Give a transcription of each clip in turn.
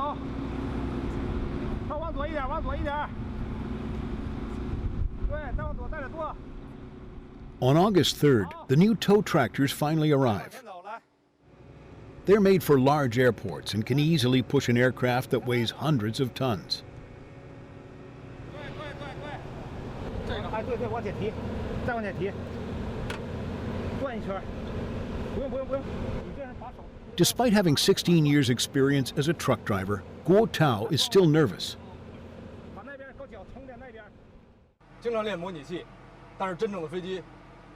好，稍往左一点，往左一点。对，再往左带点舵。 On August 3rd, the new tow tractors finally arrive. They're made for large airports and can easily push an aircraft that weighs hundreds of tons. 这个还对，往前提，再往前提，转一圈。不用，你这样把手。 Despite having 16 years' experience as a truck driver, Guo Tao is still nervous. 把那边够脚冲在那边。经常练模拟器，但是真正的飞机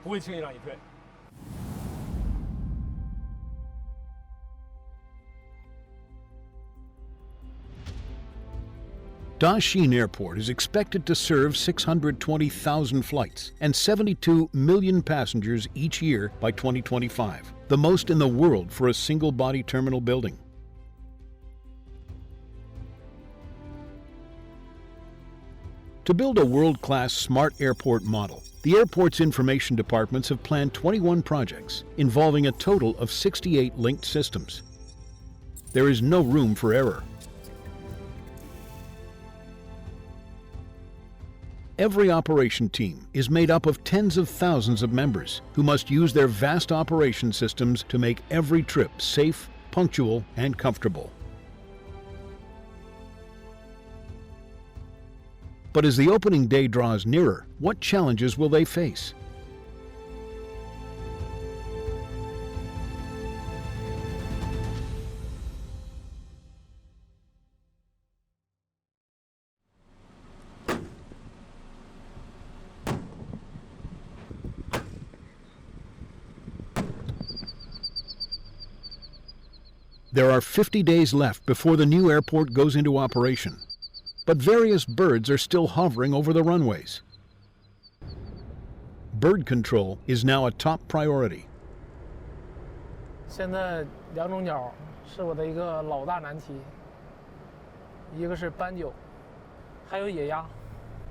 不会轻易让你退。 Daxing Airport is expected to serve 620,000 flights and 72 million passengers each year by 2025, the most in the world for a single-body terminal building. To build a world-class smart airport model, the airport's information departments have planned 21 projects involving a total of 68 linked systems. There is no room for error. Every operation team is made up of tens of thousands of members who must use their vast operation systems to make every trip safe, punctual, and comfortable. But as the opening day draws nearer, what challenges will they face? There are 50 days left before the new airport goes into operation, but various birds are still hovering over the runways. Bird control is now a top priority. 现在两种鸟是我的一个老大难题，一个是斑鸠，还有野鸭，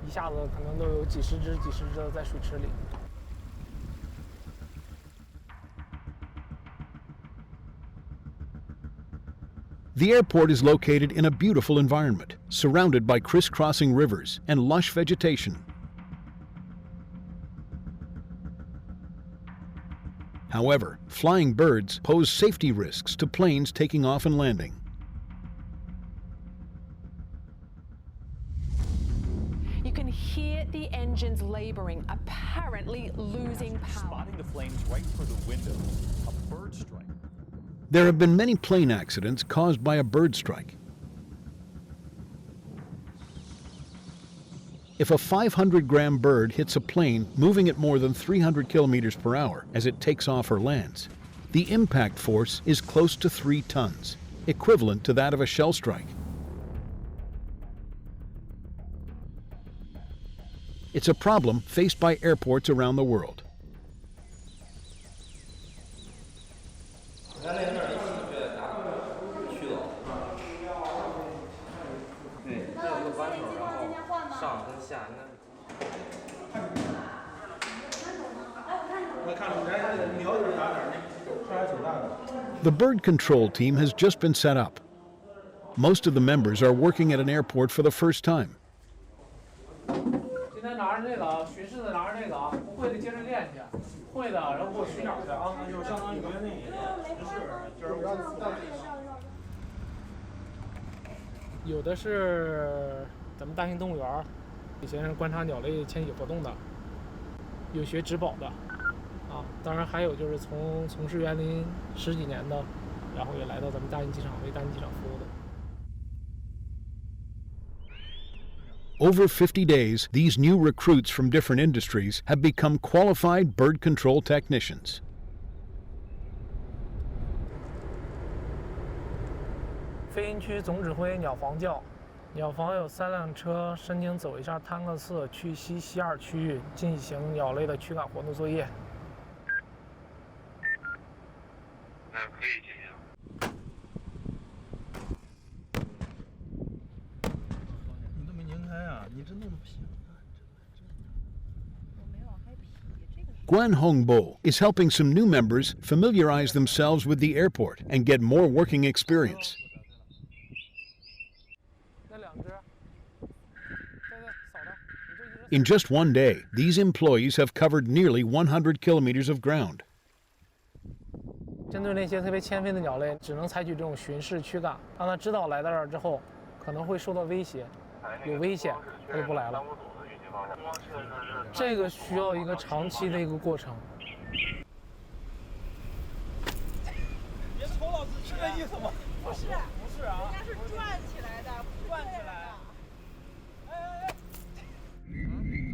一下子可能都有几十只的在水池里。 The airport is located in a beautiful environment, surrounded by crisscrossing rivers and lush vegetation. However, flying birds pose safety risks to planes taking off and landing. You can hear the engines laboring, apparently losing power. Spotting the flames right through the window. A bird strike. There have been many plane accidents caused by a bird strike. If a 500-gram bird hits a plane moving at more than 300 kilometers per hour as it takes off or lands, the impact force is close to 3 tons, equivalent to that of a shell strike. It's a problem faced by airports around the world. The bird control team has just been set up. Most of the members are working at an airport for the first time. Over 50 days, these new recruits from different industries have become qualified bird control technicians. 飞行区总指挥鸟房叫，鸟房有3辆车申请走一下探克4去西西2区域进行鸟类的驱赶活动作业。可以进行。你都没拧开啊！你这弄得皮。 Guan Hongbo is helping some new members familiarize themselves with the airport and get more working experience. In just one day, these employees have covered nearly 100 kilometers of ground. 针对那些特别迁飞的鸟类，只能采取这种巡视驱赶，让它知道来到这儿之后可能会受到威胁，有危险，它就不来了。这个需要一个长期的一个过程。别瞅老子是这意思吗？不是，不是啊，人家是转起来的，转起来。哎，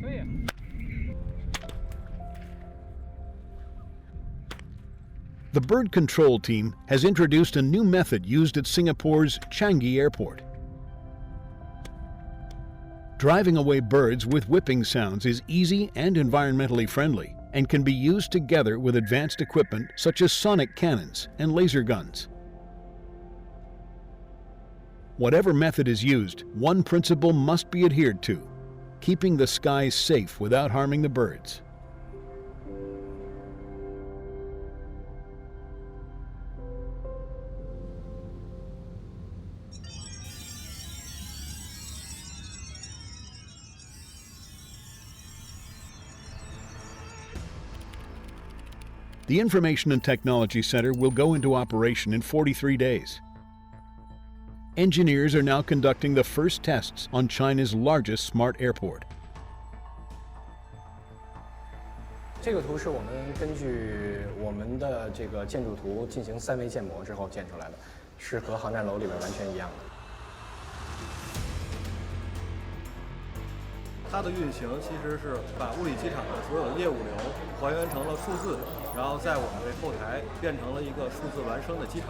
可以。The bird control team has introduced a new method used at Singapore's Changi Airport. Driving away birds with whipping sounds is easy and environmentally friendly and can be used together with advanced equipment such as sonic cannons and laser guns. Whatever method is used, one principle must be adhered to: keeping the skies safe without harming the birds. The Information and Technology Center will go into operation in 43 days. Engineers are now conducting the first tests on China's largest smart airport. 这个图是我们根据我们的这个建筑图进行3维建模之后建出来的，是和航站楼里边完全一样的。它的运行其实是把物理机场的所有的业务流还原成了数字，然后在我们这后台变成了一个数字孪生的机场。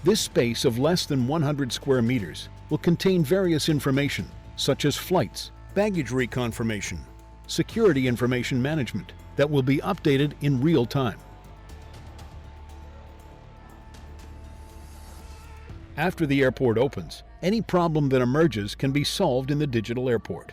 This space of less than 100 square meters will contain various information such as flights, baggage reconfirmation, security information management that will be updated in real time. After the airport opens, any problem that emerges can be solved in the digital airport.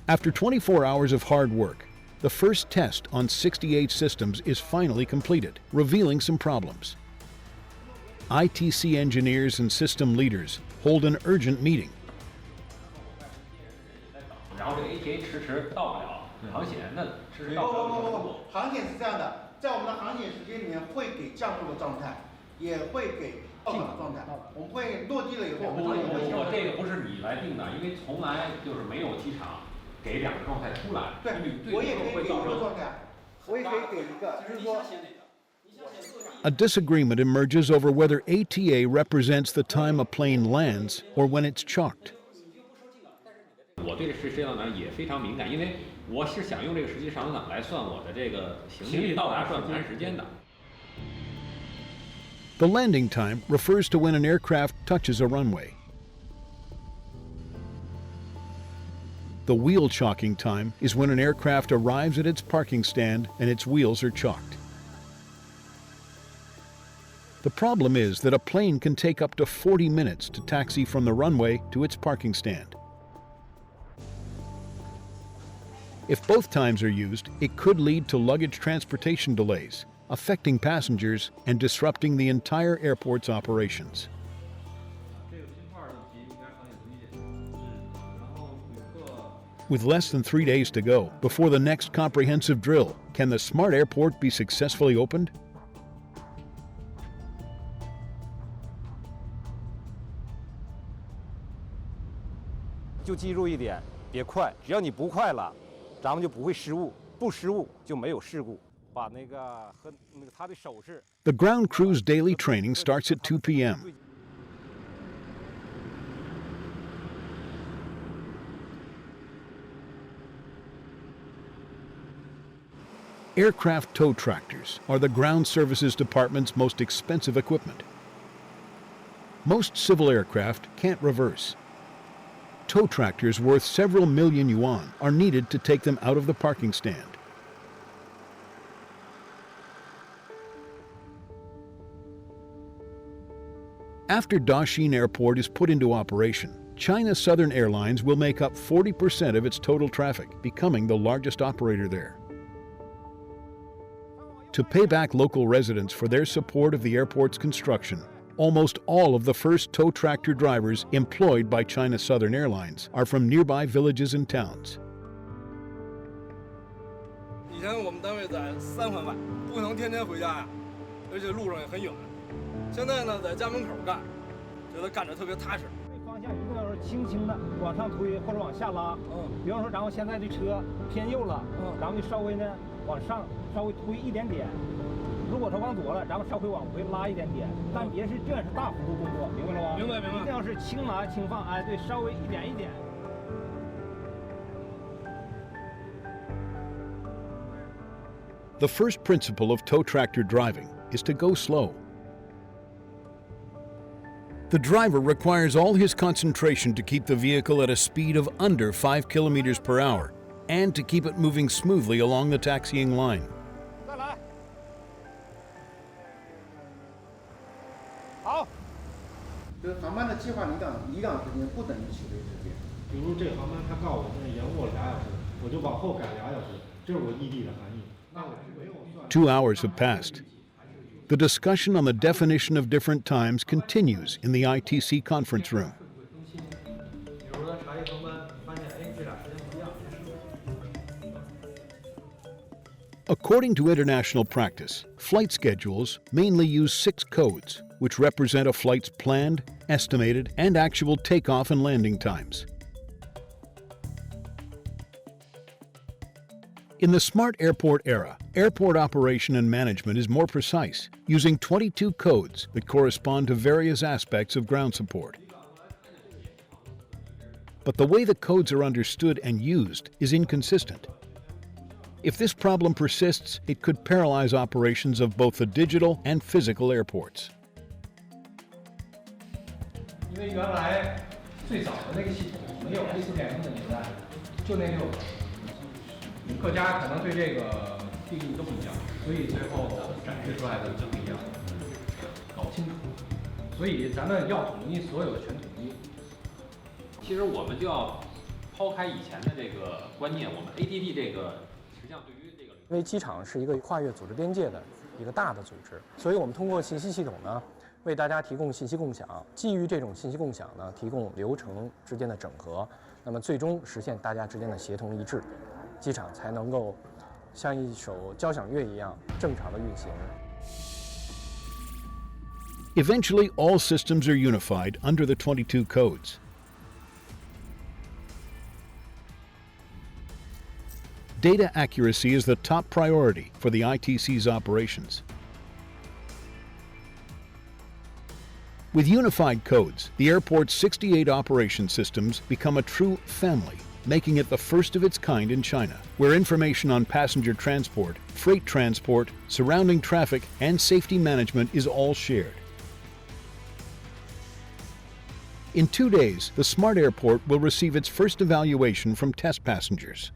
After 24 hours of hard work, the first test on 68 systems is finally completed, revealing some problems. ITC engineers and system leaders hold an urgent meeting. 然后这个 ATA 迟到不了航险，那迟到不了不，航险是这样的，在我们的航险时间里面会给降落的状态，也会给到港的状态。我们会落地了以后，我们会这个不是你来定的，因为从来就是没有机场给2个状态出来。对，我也可以给1个状态，我也可以给1个，就是说。A disagreement emerges over whether ATA represents the time a plane lands or when it's chalked. 我对这时间档也非常敏感，因为我是想用这个实际时间档来算我的这个行李到达转盘时间的。The landing time refers to when an aircraft touches a runway. The wheel chalking time is when an aircraft arrives at its parking stand and its wheels are chalked. The problem is that a plane can take up to 40 minutes to taxi from the runway to its parking stand. If both times are used, it could lead to luggage transportation delays, affecting passengers and disrupting the entire airport's operations. With less than 3 days to go before the next comprehensive drill, can the smart airport be successfully opened? 就记住一点，别快，只要你不快了，咱们就不会失误，不失误就没有事故。把那个和那个他的手势。The ground crew's daily training starts at 2 p.m. Aircraft tow tractors are the ground services department's most expensive equipment. Most civil aircraft can't reverse. Tow tractors worth several million yuan are needed to take them out of the parking stand. After Daxing Airport is put into operation, China Southern Airlines will make up 40% of its total traffic, becoming the largest operator there. To pay back local residents for their support of the airport's construction, almost all of the first tow tractor drivers employed by China Southern Airlines are from nearby villages and towns. 以前我们单位在3环外，不可能天天回家呀，而且路上也很远。现在呢，在家门口干，觉得干着特别踏实。方向一定要是轻轻的往上推或者往下拉。比方说，咱们现在这车偏右了，咱们就稍微呢往上稍微推一点点。如果它往左了，咱们稍微往回拉一点点，但别是这是大幅度动作，明白了吗？明白明白。一定要是轻拿轻放，哎，对，稍微一点一点。 The first principle of tow tractor driving is to go slow. The driver requires all his concentration to keep the vehicle at a speed of under 5 kilometers per hour and to keep it moving smoothly along the taxiing line. 再来，好。就是航班的计划离港时间不等于起飞时间。比如这个航班他告诉我现在延误了2小时，我就往后改2小时，这是我异地的含义。 2 hours have passed. The discussion on the definition of different times continues in the ITC conference room. According to international practice, flight schedules mainly use 6 codes, which represent a flight's planned, estimated, and actual takeoff and landing times. In the smart airport era, airport operation and management is more precise, using 22 codes that correspond to various aspects of ground support. But the way the codes are understood and used is inconsistent. If this problem persists, it could paralyze operations of both the digital and physical airports. 因为原来最早的那个系统没有 A4.0的年代，就那6个。 各家可能对这个定义都不一样，所以最后展示出来的就不一样，搞不清楚。所以咱们要统一，所有的全统一。其实我们就要抛开以前的这个观念，我们 ADD 这个实际上对于这个，因为机场是一个跨越组织边界的一个大的组织，所以我们通过信息系统呢，为大家提供信息共享，基于这种信息共享呢，提供流程之间的整合，那么最终实现大家之间的协同一致。 机场才能够像一首交响乐一样正常的运行。 Eventually, all systems are unified under the 22 codes. Data accuracy is the top priority for the ITC's operations. With unified codes, the airport's 68 operation systems become a true family, making it the first of its kind in China, where information on passenger transport, freight transport, surrounding traffic, and safety management is all shared. In 2 days, the smart airport will receive its first evaluation from test passengers.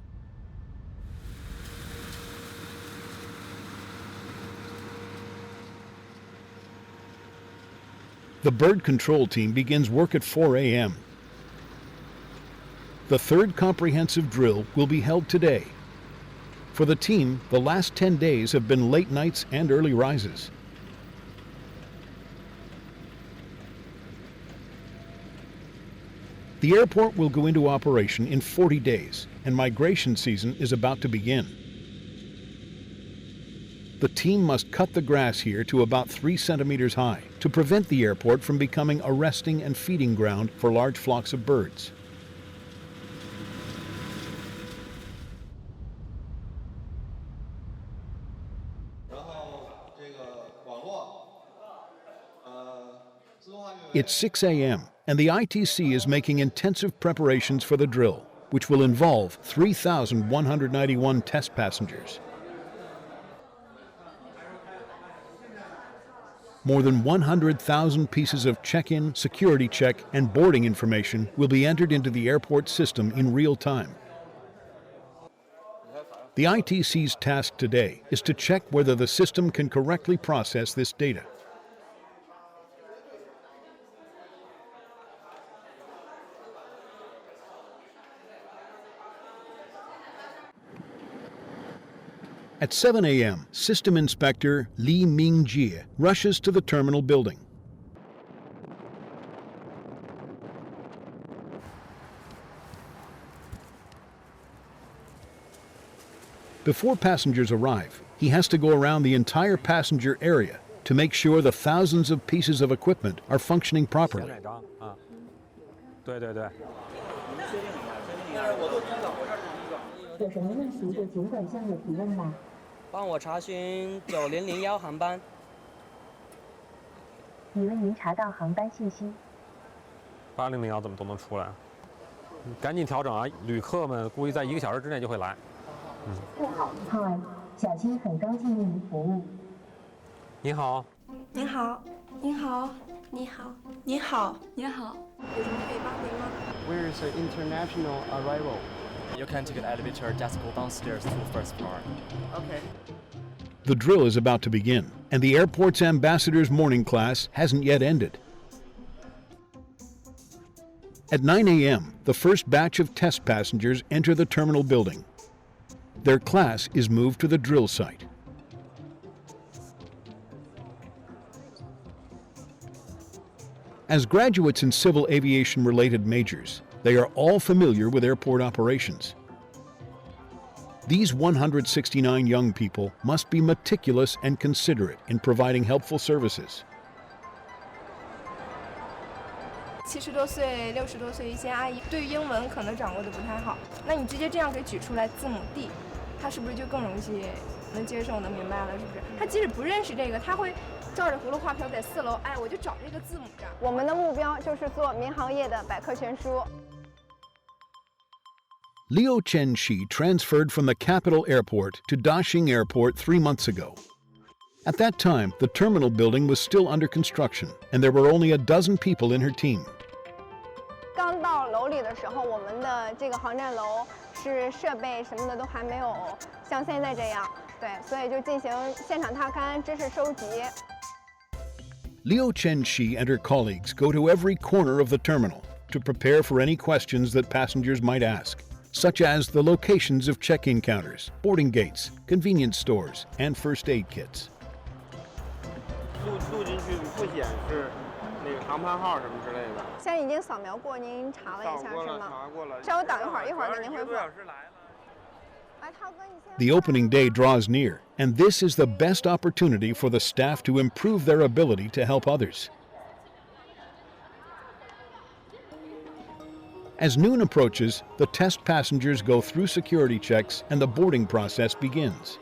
The bird control team begins work at 4 a.m. The third comprehensive drill will be held today. For the team, the last 10 days have been late nights and early rises. The airport will go into operation in 40 days, and migration season is about to begin. The team must cut the grass here to about 3 centimeters high to prevent the airport from becoming a resting and feeding ground for large flocks of birds. It's 6 a.m., and the ITC is making intensive preparations for the drill, which will involve 3,191 test passengers. More than 100,000 pieces of check-in, security check, and boarding information will be entered into the airport system in real time. The ITC's task today is to check whether the system can correctly process this data. At 7 a.m., System Inspector Li Mingjie rushes to the terminal building. Before passengers arrive, he has to go around the entire passenger area to make sure the thousands of pieces of equipment are functioning properly. 对对对。有什么问题就尽管向我提问吧。帮我查询9001航班。以为您查到航班信息。8001怎么都能出来？赶紧调整啊！旅客们估计在1个小时之内就会来。嗨，小新很高兴为您服务。你好。您好，您好，你好，您好，您好，有什么可以帮您吗 ？Where is the international arrival? You can take an elevator, just go downstairs to the first floor. Okay. The drill is about to begin, and the airport's ambassador's morning class hasn't yet ended. At 9 a.m., the first batch of test passengers enter the terminal building. Their class is moved to the drill site. As graduates in civil aviation-related majors, they are all familiar with airport operations. These 169 young people must be meticulous and considerate in providing helpful services. 70多岁、60多岁一些阿姨对于英文可能掌握的不太好，那你直接这样给举出来字母 D， 她是不是就更容易能接受、能明白了？是不是？她即使不认识这个，她会照着葫芦画瓢在4楼，哎，我就找这个字母这儿。我们的目标就是做民航业的百科全书。 Liu Chenxi transferred from the capital airport to Daxing Airport 3 months ago. At that time, the terminal building was still under construction, and there were only a dozen people in her team. 刚到楼里的时候，我们的这个航站楼是设备什么的都还没有像现在这样，对，所以就进行现场踏勘、知识收集。 Liu Chenxi and her colleagues go to every corner of the terminal to prepare for any questions that passengers might ask, such as the locations of check-in counters, boarding gates, convenience stores, and first aid kits. 录进去不显示那个航班号什么之类的。现在已经扫描过，您查了一下是吗？查过了。稍微等一会儿，一会儿给您回复。The opening day draws near, and this is the best opportunity for the staff to improve their ability to help others. As noon approaches, the test passengers go through security checks and the boarding process begins.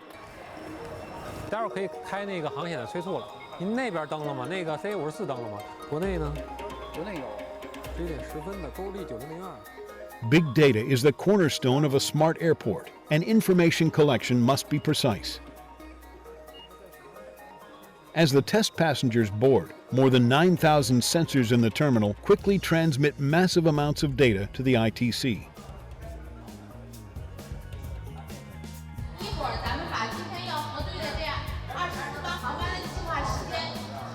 待会儿可以开那个航险的催促了。您那边登了吗？那个 C54登了吗？国内呢？国内有。11点10分的勾力9002。Big data is the cornerstone of a smart airport, and information collection must be precise. As the test passengers board, more than 9,000 sensors in the terminal quickly transmit massive amounts of data to the ITC. 一会儿咱们把今天要核对的这24班航班的计划时间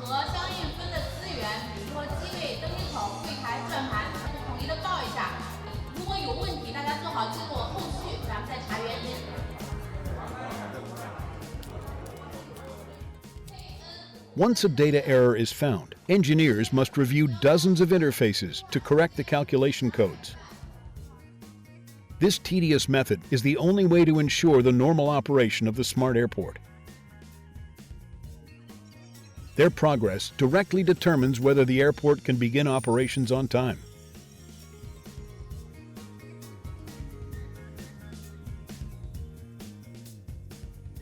和相应分的资源，比如说机位、登机口、柜台、转盘，统一的报一下。如果有问题，大家做好记录，后续咱们再查原因。 Once a data error is found, engineers must review dozens of interfaces to correct the calculation codes. This tedious method is the only way to ensure the normal operation of the smart airport. Their progress directly determines whether the airport can begin operations on time.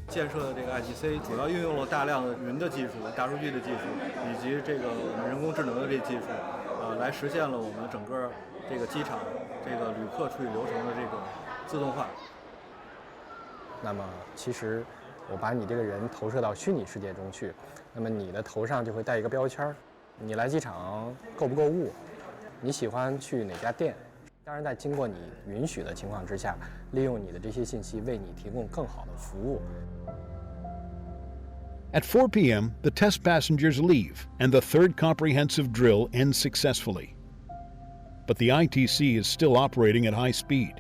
建设的这个 ITC 主要运用了大量的云的技术、大数据的技术，以及这个我们人工智能的这技术，来实现了我们整个这个机场这个旅客处理流程的这个自动化。那么，其实我把你这个人投射到虚拟世界中去，那么你的头上就会带一个标签，你来机场购不购物，你喜欢去哪家店。 当然，在经过你允许的情况之下，利用你的这些信息为你提供更好的服务。 At 4 p.m., the test passengers leave, and the third comprehensive drill ends successfully. But the ITC is still operating at high speed.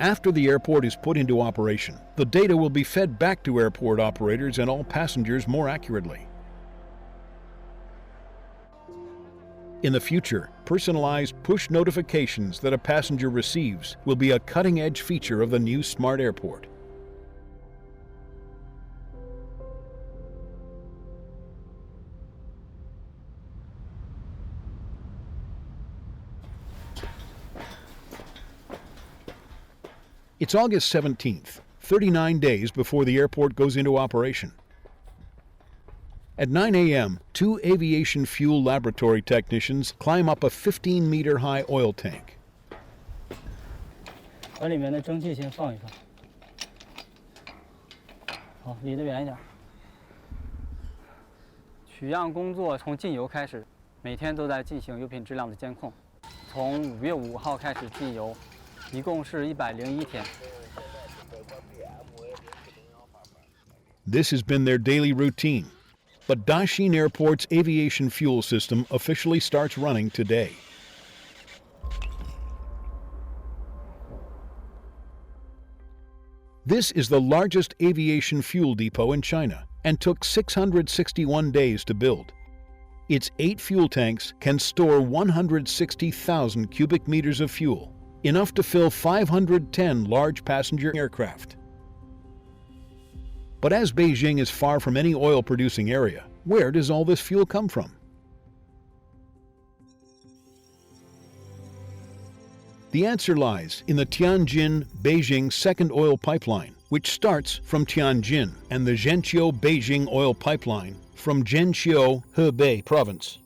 After the airport is put into operation, the data will be fed back to airport operators and all passengers more accurately. In the future, personalized push notifications that a passenger receives will be a cutting-edge feature of the new smart airport. It's August 17th, 39 days before the airport goes into operation. At 9 a.m., 2 aviation fuel laboratory technicians climb up a 15-meter-high oil tank. 把里面的蒸汽先放一放。好，离得远一点。取样工作从进油开始，每天都在进行油品质量的监控。从5月5号开始进油，一共是101天。 This has been their daily routine, but Daxing Airport's aviation fuel system officially starts running today. This is the largest aviation fuel depot in China and took 661 days to build. Its 8 fuel tanks can store 160,000 cubic meters of fuel, enough to fill 510 large passenger aircraft. But as Beijing is far from any oil-producing area, where does all this fuel come from? The answer lies in the Tianjin-Beijing second oil pipeline, which starts from Tianjin, and the Zhenqiu-Beijing oil pipeline from Zhenqiu, Hebei province.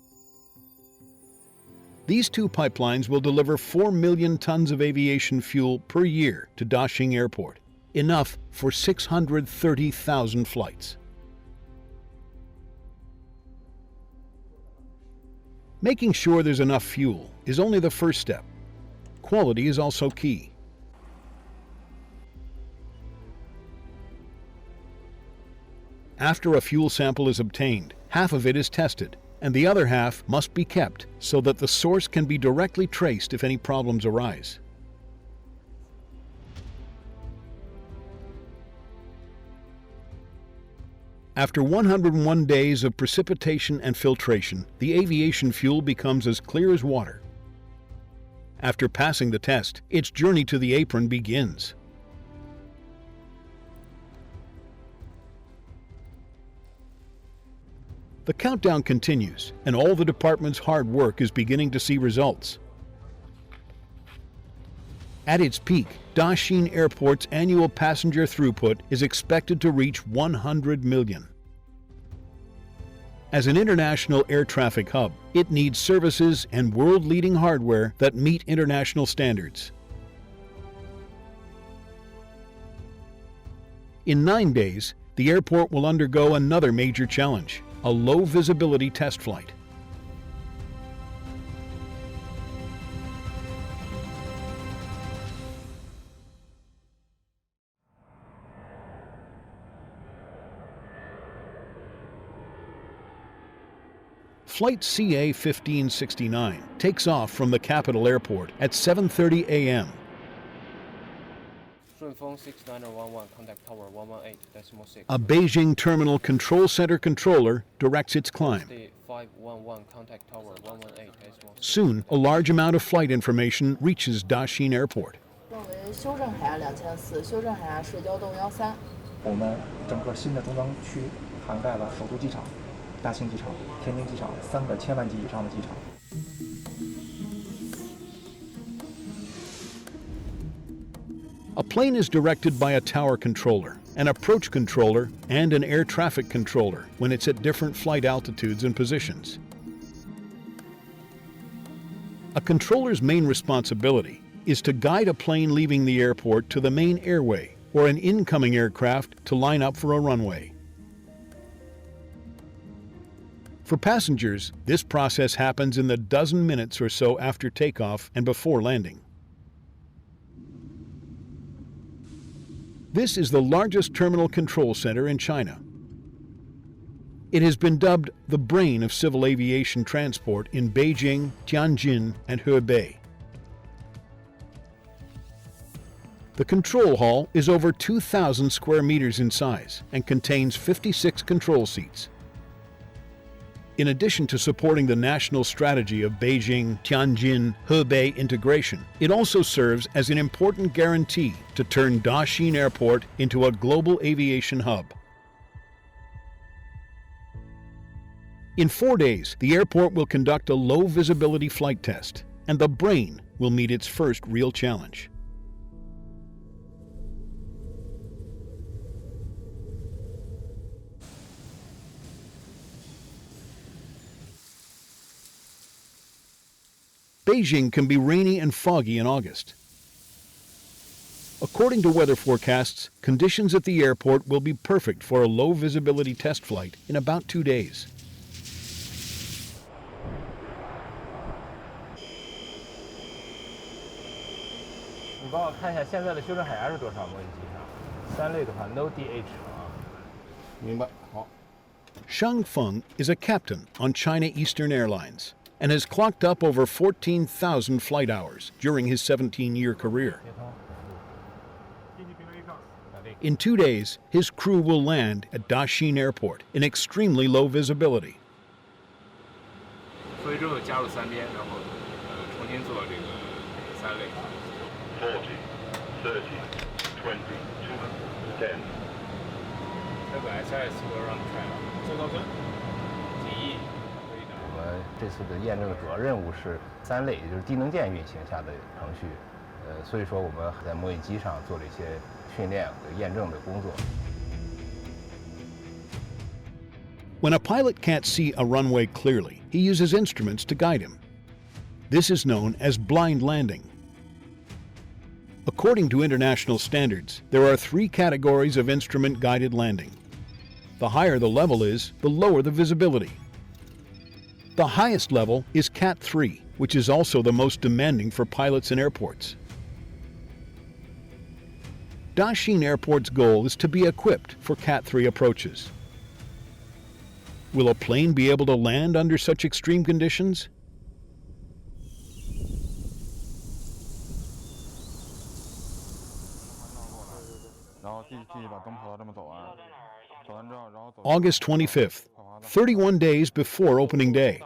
These 2 pipelines will deliver 4 million tons of aviation fuel per year to Daxing Airport, enough for 630,000 flights. Making sure there's enough fuel is only the first step. Quality is also key. After a fuel sample is obtained, half of it is tested, and the other half must be kept so that the source can be directly traced if any problems arise. After 101 days of precipitation and filtration, the aviation fuel becomes as clear as water. After passing the test, its journey to the apron begins. The countdown continues, and all the department's hard work is beginning to see results. At its peak, Daxing Airport's annual passenger throughput is expected to reach 100 million. As an international air traffic hub, it needs services and world-leading hardware that meet international standards. In 9 days, the airport will undergo another major challenge, a low-visibility test flight. Flight CA-1569 takes off from the capital airport at 7:30 a.m. 顺丰6911 contact tower 118.6. A Beijing Terminal Control Center controller directs its climb. 511 contact tower 118.6. Soon, a large amount of flight information reaches Daxing Airport. 认为修正海峡2400，修正海峡社交洞13。我们整个新的中央区涵盖了首都机场、大兴机场、天津机场3个千万级以上的机场。 A plane is directed by a tower controller, an approach controller, and an air traffic controller when it's at different flight altitudes and positions. A controller's main responsibility is to guide a plane leaving the airport to the main airway or an incoming aircraft to line up for a runway. For passengers, this process happens in the dozen minutes or so after takeoff and before landing. This is the largest terminal control center in China. It has been dubbed the brain of civil aviation transport in Beijing, Tianjin, and Hebei. The control hall is over 2,000 square meters in size and contains 56 control seats. In addition to supporting the national strategy of Beijing, Tianjin, Hebei integration, it also serves as an important guarantee to turn Daxing Airport into a global aviation hub. In 4 days, the airport will conduct a low-visibility flight test, and the brain will meet its first real challenge. Beijing can be rainy and foggy in August. According to weather forecasts, conditions at the airport will be perfect for a low-visibility test flight in about 2 days.你帮我看一下现在的修正海牙是多少？模拟机上，3类的话 No DH 啊。明白，好。Shang Feng is a captain on China Eastern Airlines and has clocked up over 14,000 flight hours during his 17-year career. In 2 days, his crew will land at Daxing Airport in extremely low visibility. 所以之后加入3边，然后重新做这个3类。40, 30, 20, 10. 这个 SIS will run track 最高分第一。我们这次的验证的主要任务是3类，也就是低能键运行下的程序。所以说我们在模拟机上做了一些训练和验证的工作。When a pilot can't see a runway clearly, he uses instruments to guide him. This is known as blind landing. According to international standards, there are 3 categories of instrument-guided landing. The higher the level is, the lower the visibility. The highest level is Cat 3, which is also the most demanding for pilots in airports. Daxing Airport's goal is to be equipped for Cat 3 approaches. Will a plane be able to land under such extreme conditions? August 25th, 31 days before opening day.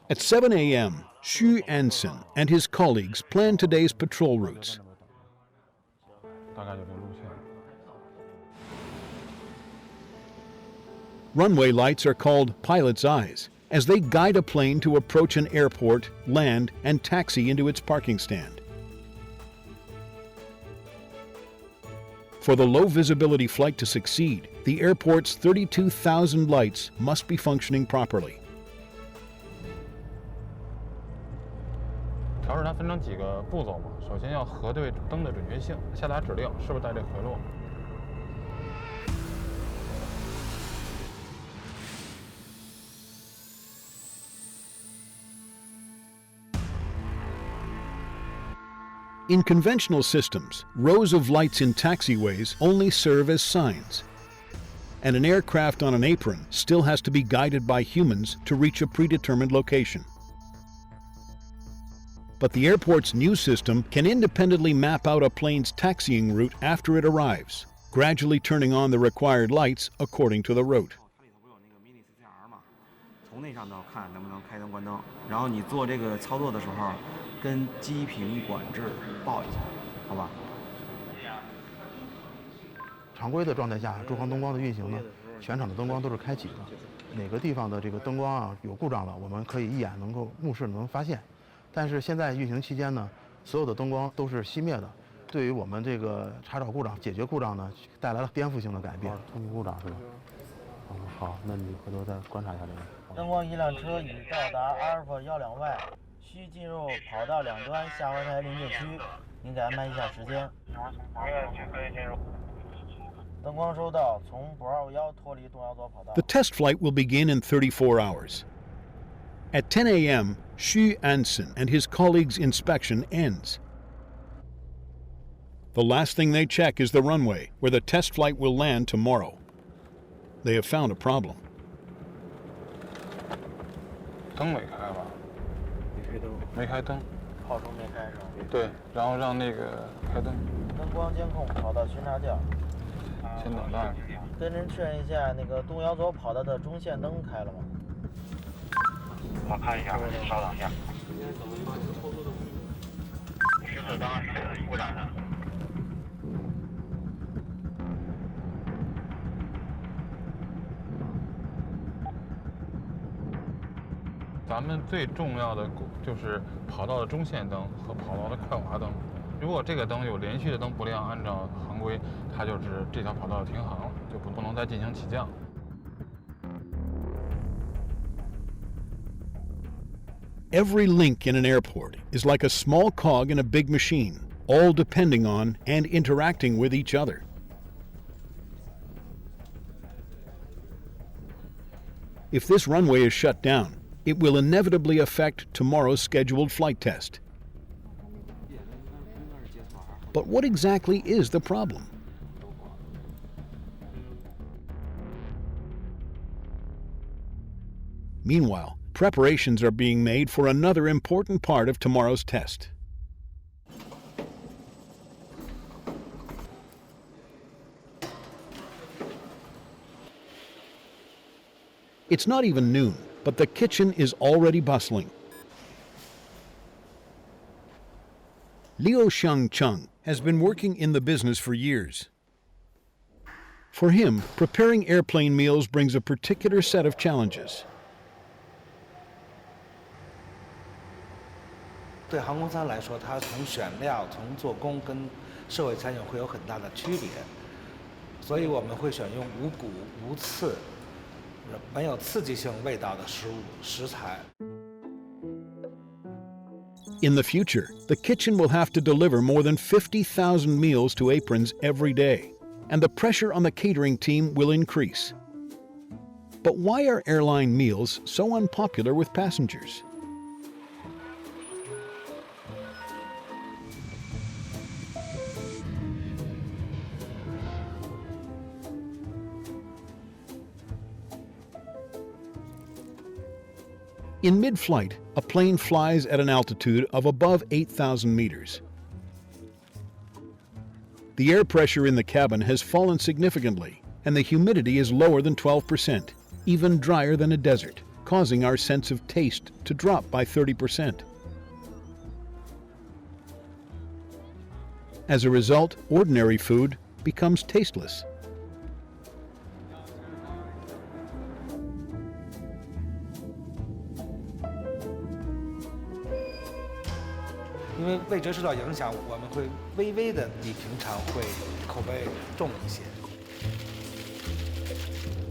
At 7 a.m., Xu Anson and his colleagues plan today's patrol routes. Runway lights are called pilot's eyes, as they guide a plane to approach an airport, land, and taxi into its parking stand. For the low-visibility flight to succeed, the airport's 32,000 lights must be functioning properly. 调试它分成几个步骤嘛，首先要核对灯的准确性，下达指令是不是在这回路。 In conventional systems, rows of lights in taxiways only serve as signs, and an aircraft on an apron still has to be guided by humans to reach a predetermined location. But the airport's new system can independently map out a plane's taxiing route after it arrives, gradually turning on the required lights according to the route. 从内上头看能不能开灯关灯，然后你做这个操作的时候，跟机坪管制报一下，好吧？常规的状态下，驻航灯光的运行呢，全场的灯光都是开启的。哪个地方的这个灯光啊有故障了，我们可以一眼能够目视能发现。但是现在运行期间呢，所有的灯光都是熄灭的。对于我们这个查找故障、解决故障呢，带来了颠覆性的改变。通讯故障是吧？好，那你回头再观察一下这个。 灯光一辆车已到达阿尔法12外，需进入跑道两端下滑台临界区，您给安排一下时间。灯光收到，从521脱离东幺左跑道。 The test flight will begin in 34 hours. At 10 a.m., Xu Anson and his colleagues' inspection ends. The last thing they check is the runway, where the test flight will land tomorrow. They have found a problem. 灯没开吧？没开灯。炮冲没开是吧？对，然后让那个开灯。灯光监控跑道巡查角。先等待。跟您确认一下，那个东遥左跑道的中线灯开了吗？我看一下，您稍等一下。行驶灯是故障的。咱们最重要的就是跑道的中线灯和跑道的快滑灯。如果这个灯有连续的灯不亮，按照行规，它就是这条跑道停航了，就不能再进行起降。Every link in an airport is like a small cog in a big machine, all depending on and interacting with each other. If this runway is shut down, it will inevitably affect tomorrow's scheduled flight test. But what exactly is the problem? Meanwhile, preparations are being made for another important part of tomorrow's test. It's not even noon, but the kitchen is already bustling. Liu Xiangcheng has been working in the business for years. For him, preparing airplane meals brings a particular set of challenges. 对航空餐来说，它从选料、从做工跟社会餐饮会有很大的区别，所以我们会选用无骨、无刺、没有刺激性味道的食材。 In the future, the kitchen will have to deliver more than 50,000 meals to aprons every day, and the pressure on the catering team will increase. But why are airline meals so unpopular with passengers? In mid-flight, a plane flies at an altitude of above 8,000 meters. The air pressure in the cabin has fallen significantly, and the humidity is lower than 12%, even drier than a desert, causing our sense of taste to drop by 30%. As a result, ordinary food becomes tasteless. 因为味觉受到影响，我们会微微的比平常会口味重一些。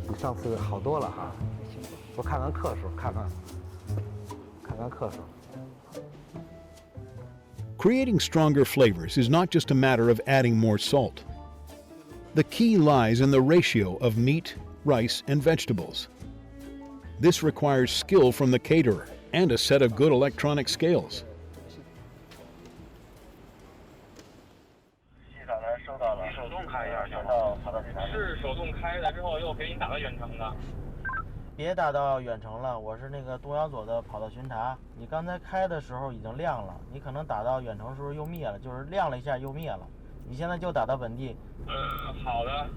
比上次好多了哈，我看看克数，看看克数。 Creating stronger flavors is not just a matter of adding more salt. The key lies in the ratio of meat, rice, and vegetables. This requires skill from the caterer and a set of good electronic scales. 收到了，手动开一下，是手动开了之后又给你打到远程的。别打到远程了，我是那个东遥左的跑道巡查。你刚才开的时候已经亮了，你可能打到远程时候又灭了，就是亮了一下又灭了。你现在就打到本地。好的。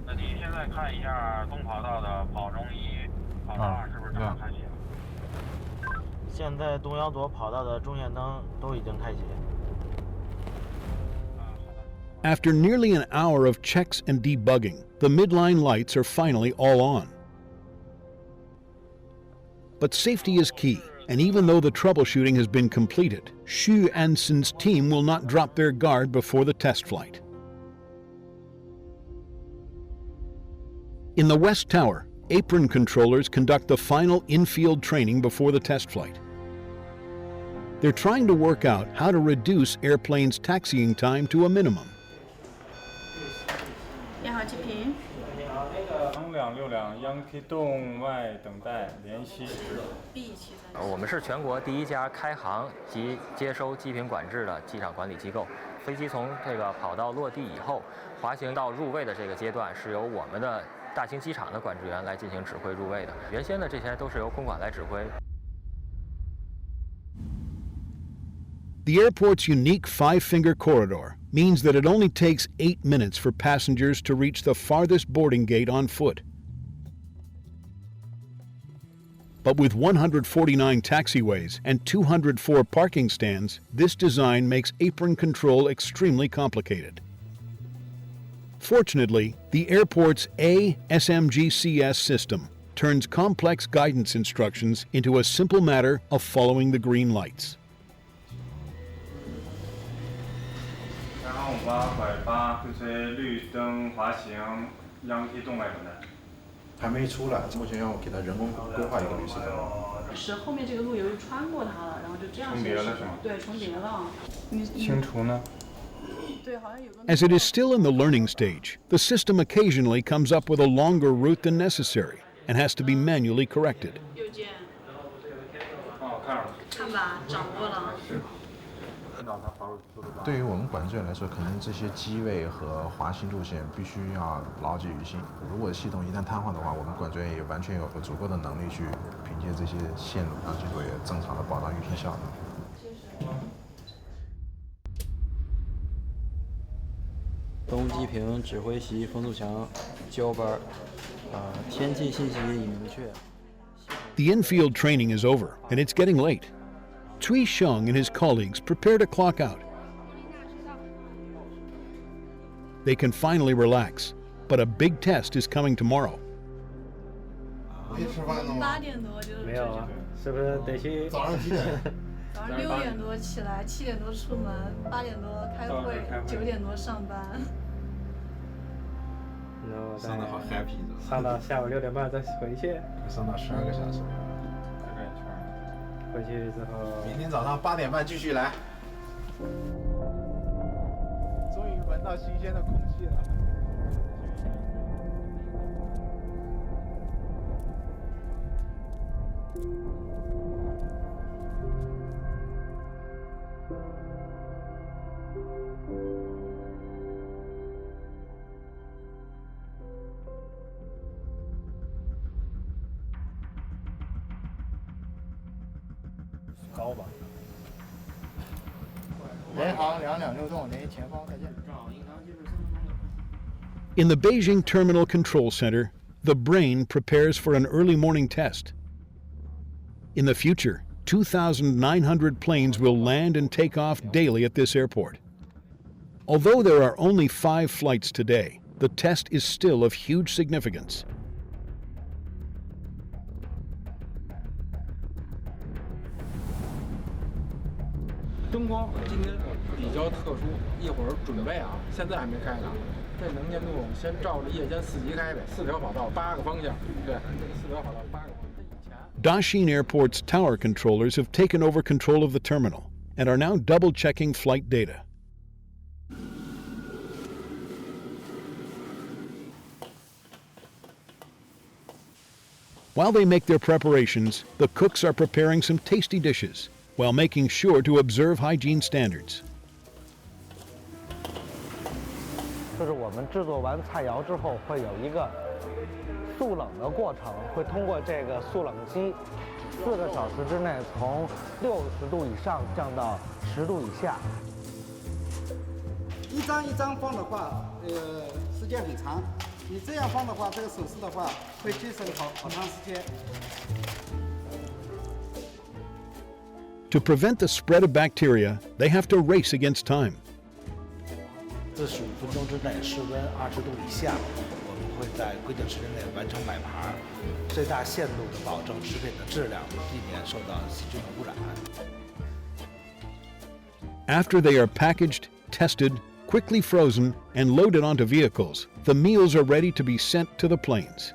那您现在看一下东跑道的跑中1、跑道2是不是正常开启了？现在东遥左跑道的中线灯都已经开启。 After nearly an hour of checks and debugging, the midline lights are finally all on. But safety is key, and even though the troubleshooting has been completed, Xu Ansen's team will not drop their guard before the test flight. In the West Tower, apron controllers conduct the final in-field training before the test flight. They're trying to work out how to reduce airplanes' taxiing time to a minimum. 你好，启平。你好，那个262央 K 洞外等待联系。我们是全国第一家开航及接收机坪管制的机场管理机构。飞机从这个跑道落地以后，滑行到入位的这个阶段，是由我们的大兴机场的管制员来进行指挥入位的。原先的这些都是由空管来指挥。The airport's unique 5-finger corridor means that it only takes 8 minutes for passengers to reach the farthest boarding gate on foot. But with 149 taxiways and 204 parking stands, this design makes apron control extremely complicated. Fortunately, the airport's ASMGCS system turns complex guidance instructions into a simple matter of following the green lights. 258就是绿灯滑行，氧气动脉等待。还没出来，目前要给它人工规划一个绿色灯。是后面这个路由于穿过它了，然后就这样。重叠了是吗？对，重叠了。清除呢？ As it is still in the learning stage, the system occasionally comes up with a longer route than necessary and has to be manually corrected. 看吧，掌握了。对于我们管制员来说，肯定这些机位和滑行路线必须要牢记于心。如果系统一旦瘫痪的话，我们管制员也完全有足够的能力去凭借这些线路让机组也正常的保障运行效能。 东机坪指挥席冯祖强交班，天气信息已明确。 The in-field training is over, and it's getting late. Cui Xiong and his colleagues prepare to clock out. They can finally relax, but a big test is coming tomorrow. 8点多就没有啊，是不是得去早上几点？早上6点多起来，7点多出门，8点多开会，9点多上班。然后上的好 happy 的，上到下午6点半再回去，上到12个小时。回去之后，明天早上8点半继续来。终于闻到新鲜的空气了。 高吧。联航226栋，联系前方，再见。 In the Beijing Terminal Control Center, the brain prepares for an early morning test. In the future, 2,900 planes will land and take off daily at this airport. Although there are only 5 flights today, the test is still of huge significance. 灯光今天比较特殊，一会儿准备啊，现在还没开呢。这能见度先照着夜间4级开呗，4条跑道，8个方向，对，4条跑道8个方向。 Daxing Airport's tower controllers have taken over control of the terminal and are now double-checking flight data. While they make their preparations, the cooks are preparing some tasty dishes while making sure to observe hygiene standards. 就是我们制作完菜肴之后，会有一个速冷的过程，会通过这个速冷机，4个小时之内从60度以上降到10度以下。一张一张放的话，时间很长。你这样放的话，这个手势的话，会节省好长时间。 To prevent the spread of bacteria, they have to race against time. 45分钟之内，室温20度以下，我们会在规定时间内完成摆盘，最大限度地保证食品的质量，避免受到细菌的污染。 After they are packaged, tested, quickly frozen, and loaded onto vehicles, the meals are ready to be sent to the planes.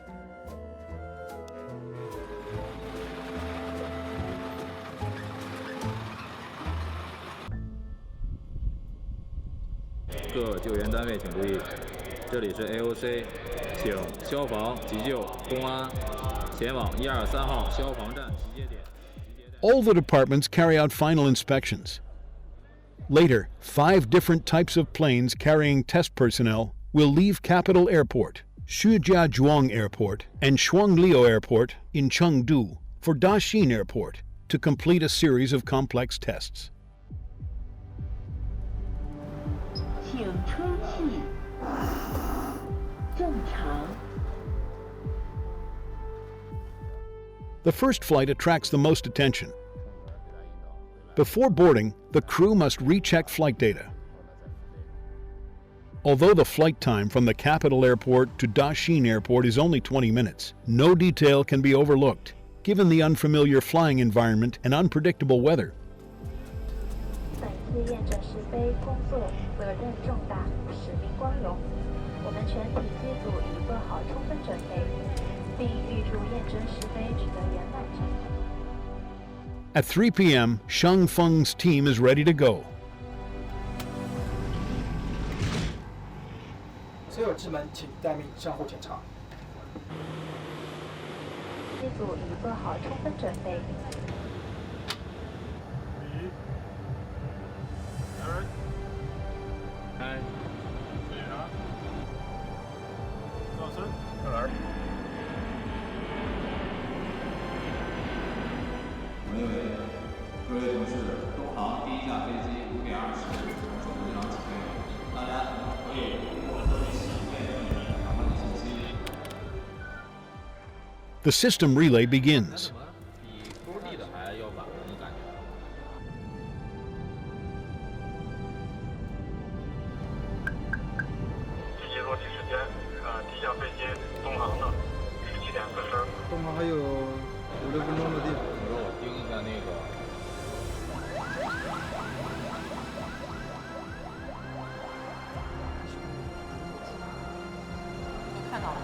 各救援单位请注意，这里是 AOC， 请消防、急救、公安前往123号消防站集结点。All the departments carry out final inspections. Later, 5 different types of planes carrying test personnel will leave Capital Airport, Shijiazhuang Airport, and Shuangliu Airport in Chengdu for Daxing Airport to complete a series of complex tests. The first flight attracts the most attention. Before boarding, the crew must recheck flight data. Although the flight time from the capital airport to Daxing Airport is only 20 minutes, no detail can be overlooked, given the unfamiliar flying environment and unpredictable weather. 本次验证试飞工作责任重大，使命光荣。我们全体机组已做好充分准备，并预祝验证试飞取得圆满成功。At 3 p.m., Shang Feng's team is ready to go. 所有机门请待命，相互检查。机组已做好充分准备。各位同事，东航第一架飞机5点20从首都机场起飞，大家可以通过这一系列的航班信息。The system relay begins. 比勾地的还要晚，我感觉。飞机落地时间，第一架飞机东航的17点40。东航还有5、6分钟落地。你说我盯一下那个。 看到了，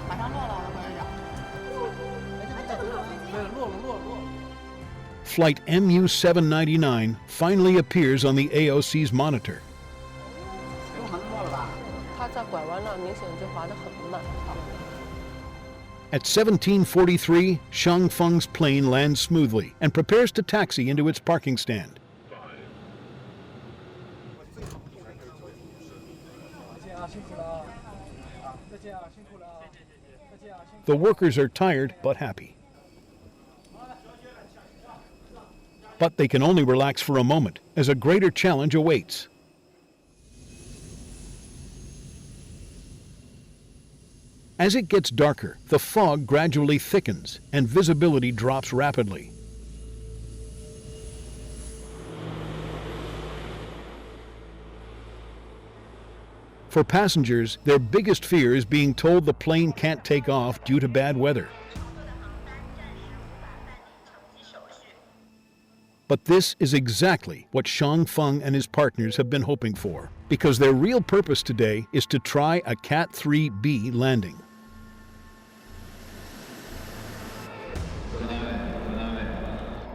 马上落了，我跟你讲。落了。 Flight MU-799 finally appears on the AOC's monitor. 它在拐弯了，明显就滑得很慢。 At 17:43, Shang Feng's plane lands smoothly and prepares to taxi into its parking stand. The workers are tired but happy. But they can only relax for a moment, as a greater challenge awaits. As it gets darker, the fog gradually thickens and visibility drops rapidly. For passengers, their biggest fear is being told the plane can't take off due to bad weather. But this is exactly what Shang Feng and his partners have been hoping for, because their real purpose today is to try a Cat 3B landing.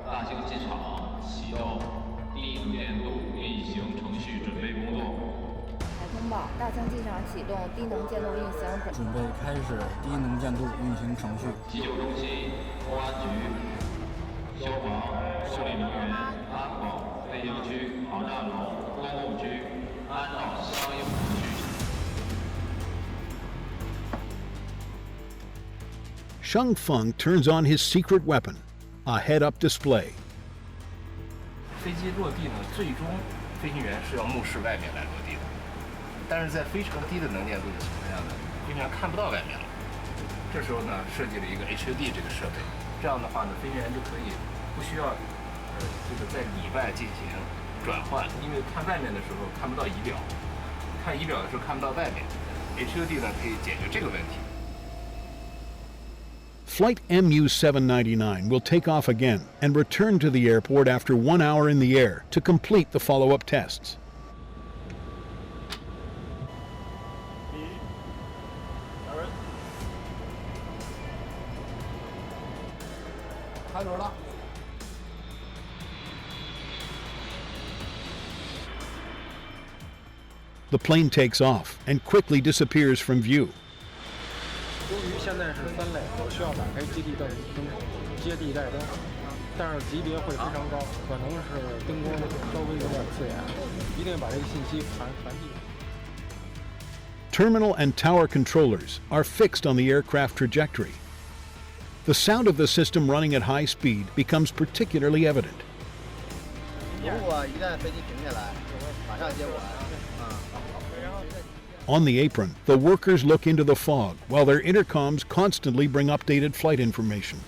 大兴机场启动低年度运行程序准备工作。通报：大兴机场启动低能见度运行准备开始低能见度运行程序。急救中心、公安局、消防、设立人员、安保、飞行区、航站楼、公共区，按照相应程序。 Shang Feng turns on his secret weapon, a head-up display. 飞机落地呢，最终飞行员是要目视外面来落地的，但是在非常低的能见度的情况下呢，飞行员看不到外面了。这时候呢，设计了一个 HUD 这个设备，这样的话呢，飞行员就可以不需要这个在里外进行转换，因为看外面的时候看不到仪表，看仪表的时候看不到外面。HUD 呢可以解决这个问题。 Flight MU-799 will take off again and return to the airport after 1 hour in the air to complete the follow-up tests. The plane takes off and quickly disappears from view. 由于现在是3类，我需要打开接地带灯、接地带灯，但是级别会非常高，可能是灯光稍微有点刺眼，一定把这个信息传递。 Terminal and tower controllers are fixed on the aircraft trajectory. The sound of the system running at high speed becomes particularly evident. 如果一旦飞机停下来，马上接我。 On the apron, the workers look into the fog while their intercoms constantly bring updated flight information.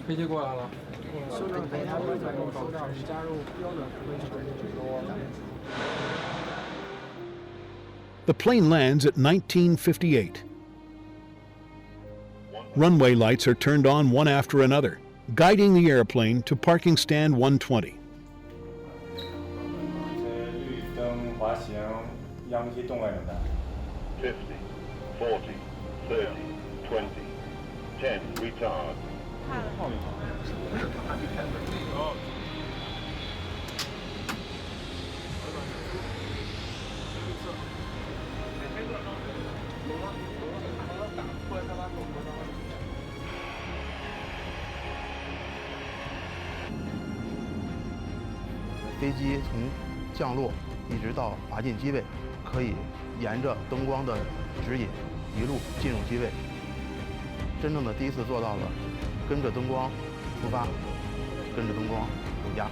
飞机过来了，修正检查规则中收到加入标准规则。The plane lands at 1958. Runway lights are turned on one after another, guiding the airplane to parking stand 120. 绿灯滑行，氧气动力怎么样？50, 40, 30, 20, 10, retard. 飞机从降落一直到滑进机位，可以沿着灯光的指引一路进入机位。真正的第一次做到了跟着灯光出发，跟着灯光回家。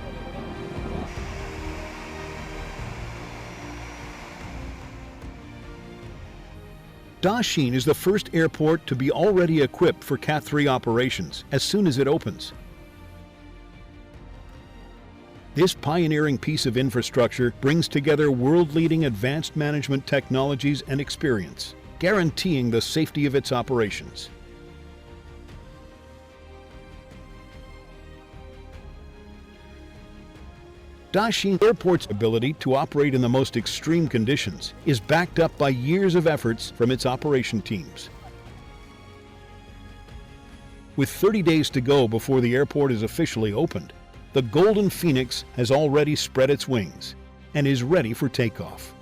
Daxing is the first airport to be already equipped for Cat 3 operations as soon as it opens. This pioneering piece of infrastructure brings together world-leading advanced management technologies and experience, guaranteeing the safety of its operations. Daxing Airport's ability to operate in the most extreme conditions is backed up by years of efforts from its operation teams. With 30 days to go before the airport is officially opened, the Golden Phoenix has already spread its wings and is ready for takeoff.